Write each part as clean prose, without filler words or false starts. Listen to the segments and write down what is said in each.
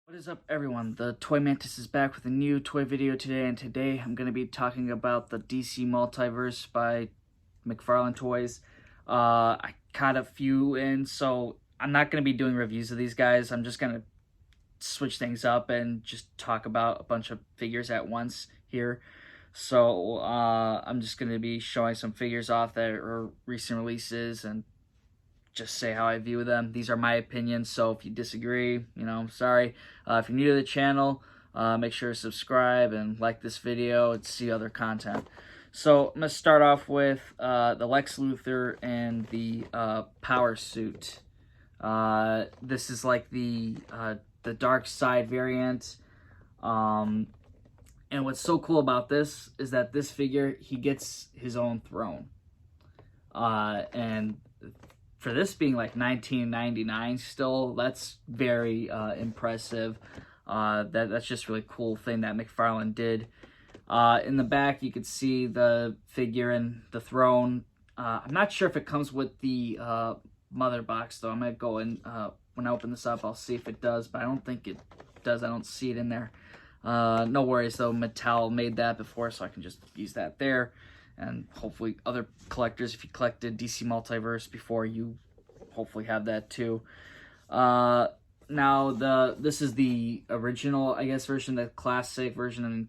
What is up, everyone? The Toy Mantis is back with a new toy video today, and today I'm going to be talking about the DC Multiverse by McFarlane Toys. I caught a few in, so I'm not going to be doing reviews of these guys. I'm just going to switch things up and just talk about a bunch of figures at once here. So I'm just going to be showing some figures off that are recent releases and just say how I view them. These are my opinions, so if you disagree, I'm sorry. If you're new to the channel, make sure to subscribe and like this video and see other content. So I'm going to start off with the Lex Luthor and the Power Suit. This is like the dark side variant. And what's so cool about this is that this figure, he gets his own throne. And for this being like 1999 still, that's very impressive. That's just really cool thing that McFarlane did. In the back, you could see the figure and the throne. I'm not sure if it comes with the mother box, though. I'm going to go in, when I open this up, I'll see if it does, but I don't think it does. I don't see it in there. No worries, though. Mattel made that before, so I can just use that there. And hopefully other collectors, if you collected DC Multiverse before, you hopefully have that too. Now, this is the original, I guess, version, the classic version of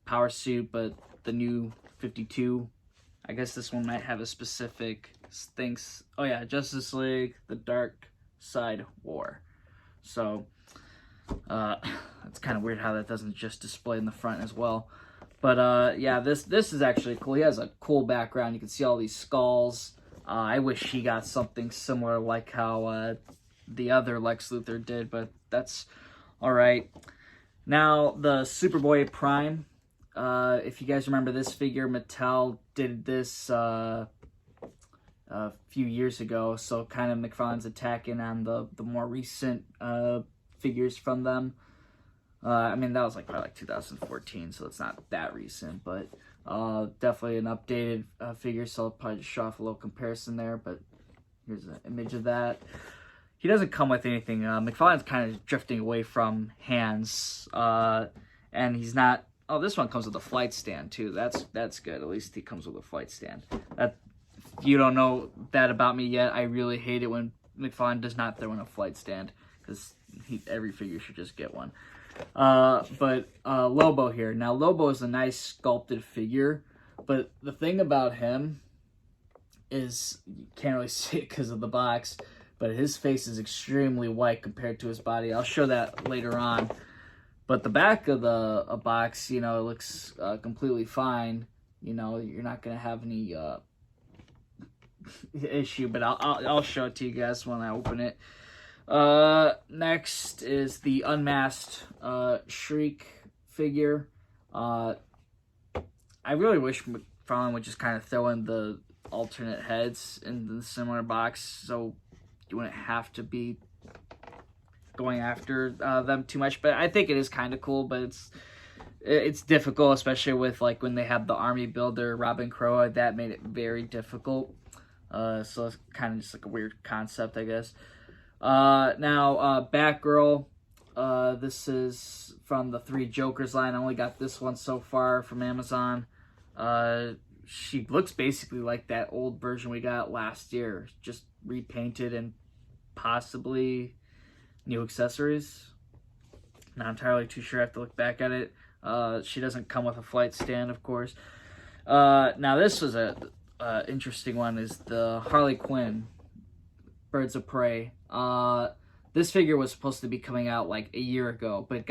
Power Suit, but the new 52. I guess this one might have a specific things. Oh yeah, Justice League, the Dark Side War. So, it's kind of weird how that doesn't just display in the front as well. But yeah, this is actually cool. He has a cool background. You can see all these skulls. I wish he got something similar like how the other Lex Luthor did, but that's all right. Now, the Superboy-Prime. If you guys remember this figure, Mattel did this a few years ago, so kind of McFarlane's attacking on the more recent figures from them. I mean, that was probably like 2014, so it's not that recent, but definitely an updated figure, so I'll probably just show off a little comparison there, but here's an image of that. He doesn't come with anything. McFarlane's kind of drifting away from hands, and he's not... Oh, this one comes with a flight stand, too. That's good. At least he comes with a flight stand. If you don't know that about me yet, I really hate it when McFarlane does not throw in a flight stand, because every figure should just get one. But Lobo here. Now, Lobo is a nice sculpted figure, but the thing about him is, you can't really see it because of the box, but his face is extremely white compared to his body. I'll show that later on. But the back of the box, it looks completely fine. You're not going to have any issue, but I'll show it to you guys when I open it. Next is the unmasked Shriek figure. I really wish McFarlane would just kind of throw in the alternate heads in the similar box, so you wouldn't have to be going after them too much. But I think it is kind of cool, but it's difficult, especially with when they have the army builder Robin Crow. That made it very difficult. So it's kind of just a weird concept, I guess. Now, Batgirl, this is from the Three Jokers line. I only got this one so far from Amazon. She looks basically like that old version we got last year, just repainted and possibly new accessories. Not entirely too sure. I have to look back at it. She doesn't come with a flight stand, of course. Now, this was a interesting one, is the Harley Quinn, Birds of Prey. This figure was supposed to be coming out like a year ago, but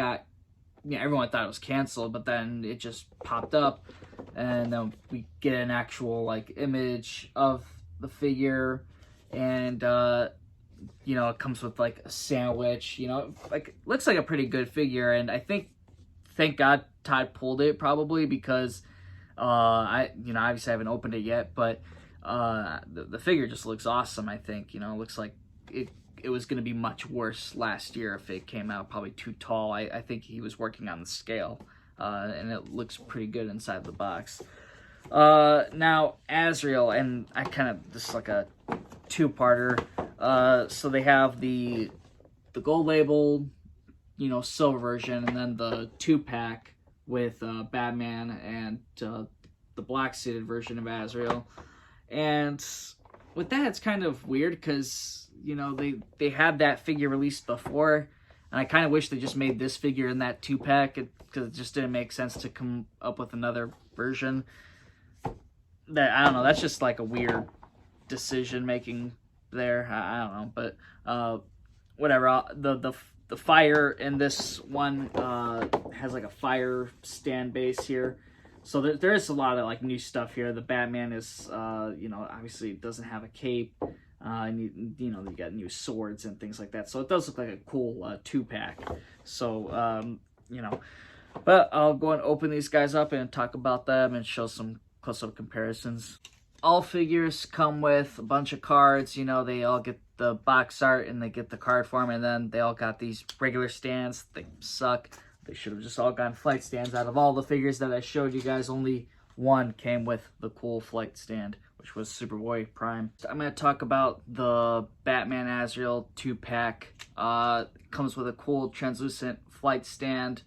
everyone thought it was canceled, but then it just popped up, and then we get an actual image of the figure, and it comes with a sandwich. Looks like a pretty good figure, and I think, thank God Todd pulled it, probably because obviously I haven't opened it yet, but the figure just looks awesome. I think, looks like it was going to be much worse last year if it came out probably too tall. I think he was working on the scale, and it looks pretty good inside the box. Now, Azrael, and I kind of, this is like a two-parter. So they have the gold label silver version, and then the 2-pack with Batman and the black suited version of Azrael. And with that, it's kind of weird because they had that figure released before, and I kind of wish they just made this figure in that 2-pack, because it just didn't make sense to come up with another version. That, I don't know, that's just like a weird decision making there. I don't know, but whatever. The fire in this one has like a fire stand base here. So there is a lot of like new stuff here. The Batman is, obviously it doesn't have a cape. And you got new swords and things like that. So it does look like a cool 2-pack. So, but I'll go and open these guys up and talk about them and show some close-up comparisons. All figures come with a bunch of cards. They all get the box art and they get the card form, and then they all got these regular stands. They suck. They should have just all gotten flight stands. Out of all the figures that I showed you guys, only one came with the cool flight stand, which was Superboy-Prime. I'm going to talk about the Batman Azrael 2-pack. Comes with a cool translucent flight stand.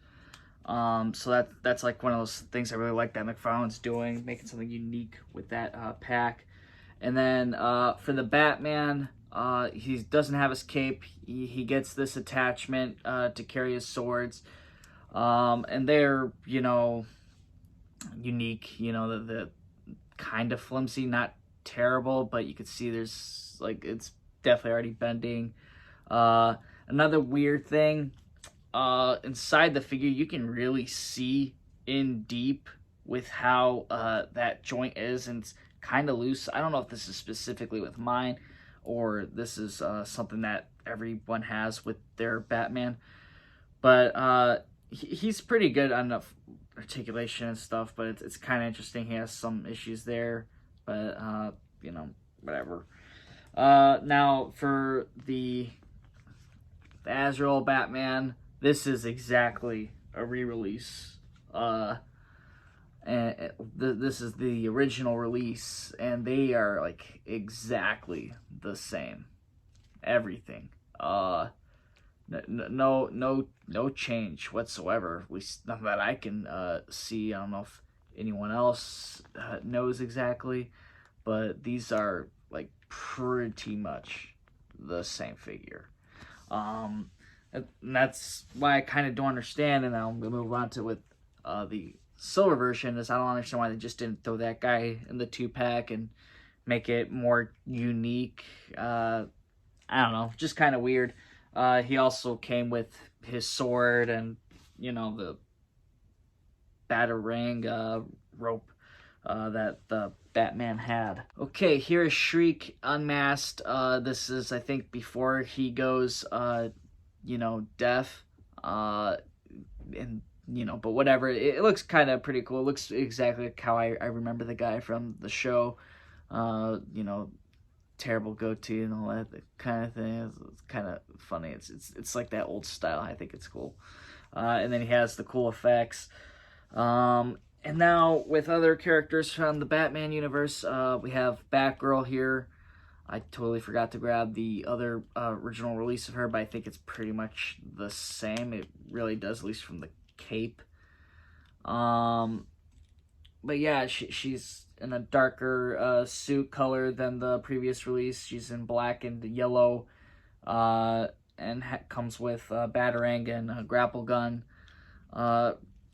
So that's like one of those things I really like that McFarlane's doing, making something unique with that pack. And then for the Batman, he doesn't have his cape. He gets this attachment to carry his swords. And they're, unique, the kind of flimsy, not terrible, but you could see there's like, it's definitely already bending. Another weird thing, inside the figure, you can really see in deep with how that joint is, and it's kind of loose. I don't know if this is specifically with mine or this is something that everyone has with their Batman, but he's pretty good on the articulation and stuff, but it's kind of interesting. He has some issues there, but whatever. Now for the Azrael Batman, this is exactly a re-release. And this is the original release, and they are like exactly the same. Everything. No change whatsoever. At least not that I can see. I don't know if anyone else knows exactly, but these are like pretty much the same figure. And that's why I kind of don't understand, and I'm gonna move on to with the silver version, is I don't understand why they just didn't throw that guy in the 2-pack and make it more unique. I don't know, just kind of weird. He also came with his sword and, the batarang rope that the Batman had. Okay, here is Shriek unmasked. This is, I think, before he goes, deaf. And, but whatever. It looks kind of pretty cool. It looks exactly like how I remember the guy from the show. Terrible goatee and all that kind of thing. It's kind of funny. It's like that old style. I think it's cool. And then he has the cool effects. And now with other characters from the Batman universe, we have Batgirl here. I totally forgot to grab the other original release of her, but I think it's pretty much the same. It really does, at least from the cape. But yeah, she's in a darker suit color than the previous release. She's in black and yellow, and comes with a batarang and a grapple gun.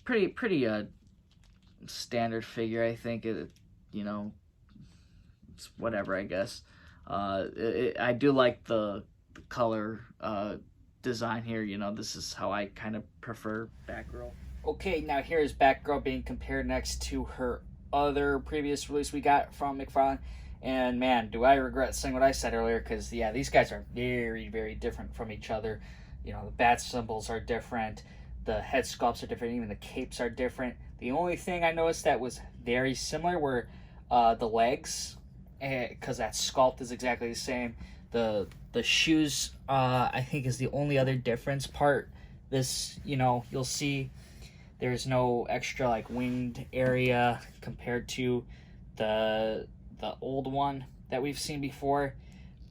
Pretty standard figure, I think. It's whatever, I guess. I do like the color design here. This is how I kind of prefer Batgirl. Okay, now here's Batgirl being compared next to her other previous release we got from McFarlane. And man, do I regret saying what I said earlier, because yeah, these guys are very, very different from each other. The bat symbols are different, the head sculpts are different, even the capes are different. The only thing I noticed that was very similar were the legs, because that sculpt is exactly the same. The shoes, I think, is the only other difference part. This, you'll see there's no extra like winged area compared to the old one that we've seen before,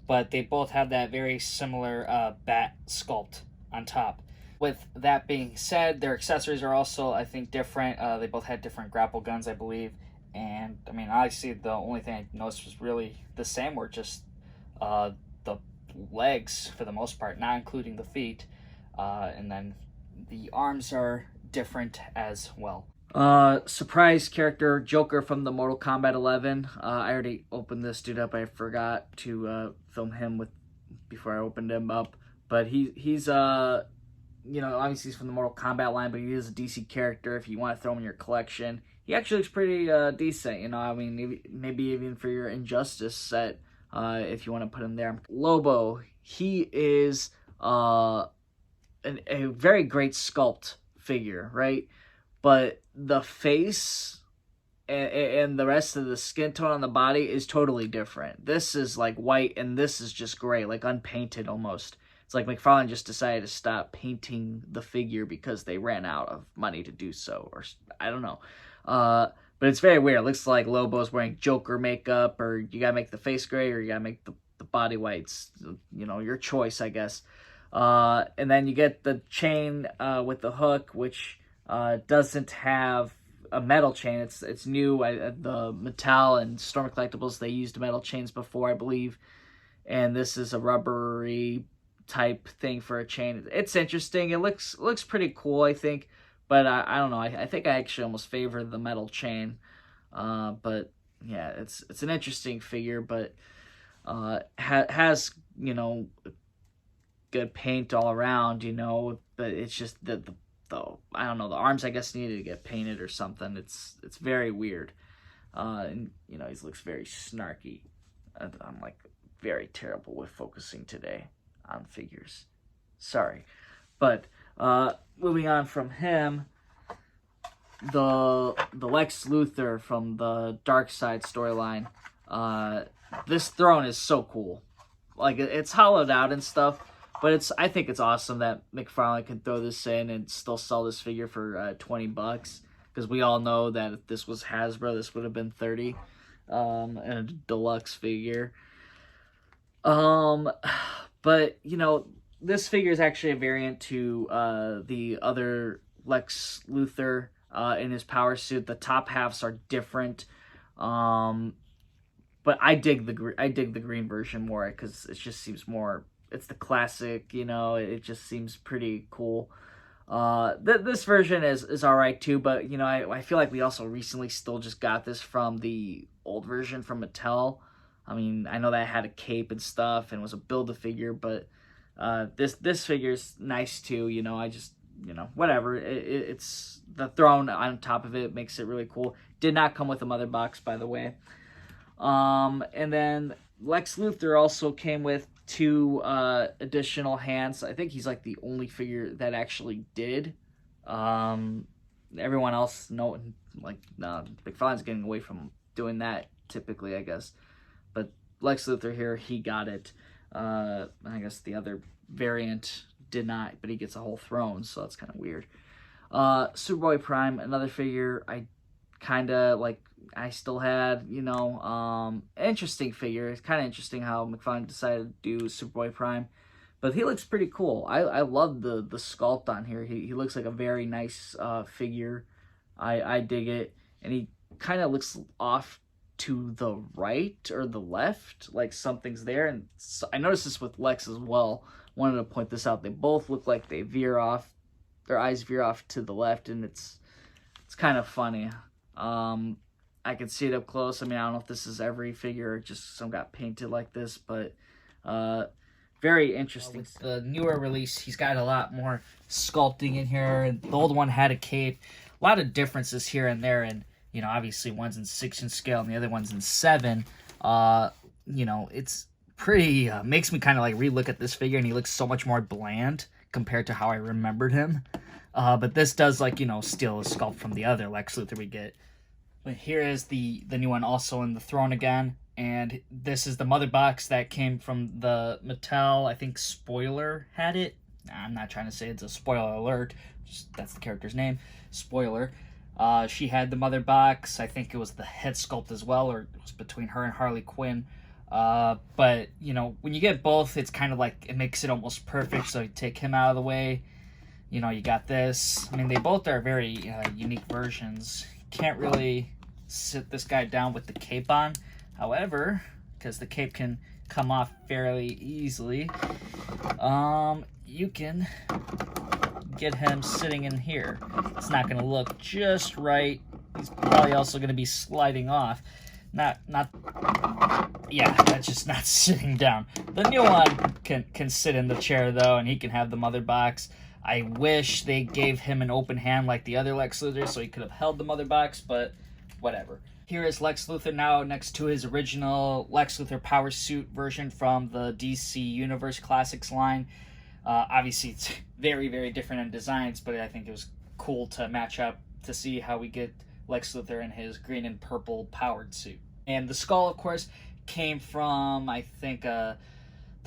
but they both have that very similar bat sculpt on top. with that being said, their accessories are also, I think, different. They both had different grapple guns, I believe. And, I mean, honestly, the only thing I noticed was really the same, were just the legs, for the most part, not including the feet. And then the arms are different as well. Surprise character, Joker from the Mortal Kombat 11. I already opened this dude up. I forgot to film him before I opened him up. But he's obviously he's from the Mortal Kombat line, but he is a DC character if you want to throw him in your collection. He actually looks pretty decent, I mean, maybe even for your Injustice set, if you want to put him there. Lobo, he is a very great sculpt figure, right? But the face and the rest of the skin tone on the body is totally different. This is like white, and this is just gray, like unpainted almost. It's like McFarlane just decided to stop painting the figure because they ran out of money to do so, or I don't know. But it's very weird. It looks like Lobo's wearing Joker makeup, or you gotta make the face gray, or you gotta make the body whites. Your choice, I guess. And then you get the chain with the hook, which doesn't have a metal chain. It's new. The Mattel and Storm Collectibles, they used metal chains before, I believe. And this is a rubbery type thing for a chain. It's interesting. It looks pretty cool, I think. But I don't know. I think I actually almost favor the metal chain. But yeah, it's an interesting figure, but has good paint all around, but it's just the I don't know, the arms I guess needed to get painted or something. It's very weird. And he looks very snarky. I'm like very terrible with focusing today on figures. Sorry. But moving on from him, the Lex Luthor from the Dark Side storyline. This throne is so cool. Like, it's hollowed out and stuff, but I think it's awesome that McFarlane can throw this in and still sell this figure for $20, because we all know that if this was Hasbro, this would have been $30, and a deluxe figure. But this figure is actually a variant to the other Lex Luthor in his power suit. The top halves are different, but I dig the green version more, because it just seems more. It's the classic, It just seems pretty cool. This version is all right too, but I feel like we also recently still just got this from the old version from Mattel. I mean, I know that had a cape and stuff and was a Build-A-Figure, but this figure's nice too. I just whatever. It's the throne on top of it makes it really cool. Did not come with a mother box, by the way. And then Lex Luthor also came with 2 additional hands. I think he's like the only figure that actually did. Everyone else, McFarlane's getting away from doing that typically, I guess. But Lex Luthor here, he got it. I guess the other variant did not, but he gets a whole throne, so that's kind of weird. Superboy-Prime, another figure I kind of like. I still had, interesting figure. It's kind of interesting how McFarlane decided to do Superboy-Prime, but he looks pretty cool. I love the sculpt on here. He looks like a very nice figure. I dig it, and he kind of looks off to the right or the left, like something's there. And so, I noticed this with Lex as well. Wanted to point this out. They both look like they veer off. Their eyes veer off to the left, and it's kind of funny. I can see it up close. I mean, I don't know if this is every figure or just some got painted like this, but very interesting. With the newer release, he's got a lot more sculpting in here. The old one had a cape. A lot of differences here and there, and obviously one's in 6-inch scale and the other one's in 7. It's pretty makes me kind of like relook at this figure, and he looks so much more bland compared to how I remembered him. But this does steal a sculpt from the other Lex Luthor we get. But here is the new one, also in the throne again, and this is the mother box that came from the Mattel. I think Spoiler had it. I'm not trying to say it's a spoiler alert. That's the character's name. Spoiler. She had the mother box. I think it was the head sculpt as well, or it was between her and Harley Quinn. But when you get both, it's kind of like it makes it almost perfect. So you take him out of the way. you know, you got this. I mean, they both are very unique versions. Can't really sit this guy down with the cape on. However, because the cape can come off fairly easily, you can get him sitting in here. It's not going to look just right. He's probably also going to be sliding off. Yeah, that's just not sitting down. The new one can sit in the chair, though, and he can have the mother box. I wish they gave him an open hand like the other Lex Luthor, so he could have held the mother box, but whatever. Here is Lex Luthor now next to his original Lex Luthor Power Suit version from the DC Universe Classics line. Obviously, it's very, very different in designs, but I think it was cool to match up to see how we get Lex Luthor in his green and purple powered suit. And the skull, of course, came from, I think, the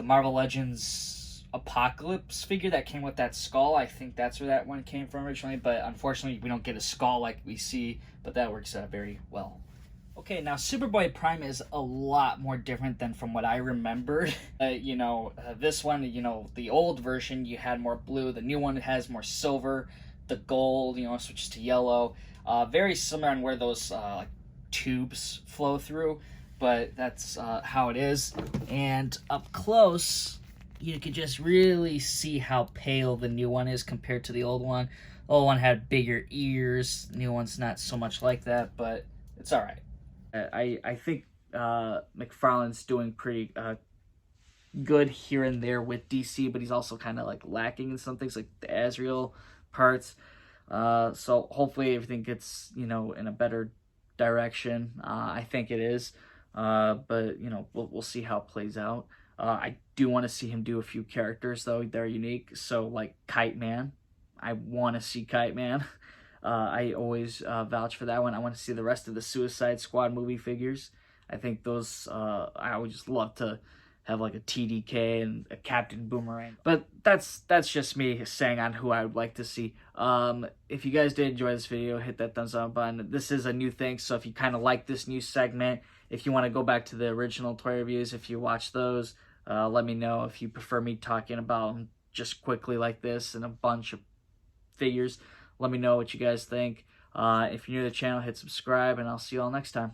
Marvel Legends Apocalypse figure that came with that skull. I think that's where that one came from originally, but unfortunately we don't get a skull like we see, but that works out very well. Okay, now Superboy-Prime is a lot more different than from what I remembered. This one, the old version, you had more blue. The new one has more silver. The gold, switches to yellow. Very similar on where those like tubes flow through, but that's how it is. And up close, you can just really see how pale the new one is compared to the old one. The old one had bigger ears. The new one's not so much like that, but it's all right. I think McFarlane's doing pretty good here and there with DC, but he's also kind of like lacking in some things like the Azrael parts. So hopefully everything gets, in a better direction. I think it is. But, we'll see how it plays out. I do want to see him do a few characters, though. They're unique. So, like Kite Man. I want to see Kite Man. I always vouch for that one. I want to see the rest of the Suicide Squad movie figures. I think those, I would just love to have like a TDK and a Captain Boomerang. But that's just me saying on who I would like to see. If you guys did enjoy this video, hit that thumbs up button. This is a new thing, so if you kind of like this new segment, if you want to go back to the original toy reviews, if you watch those, let me know. If you prefer me talking about them just quickly like this and a bunch of figures, let me know what you guys think. If you're new to the channel, hit subscribe, and I'll see you all next time.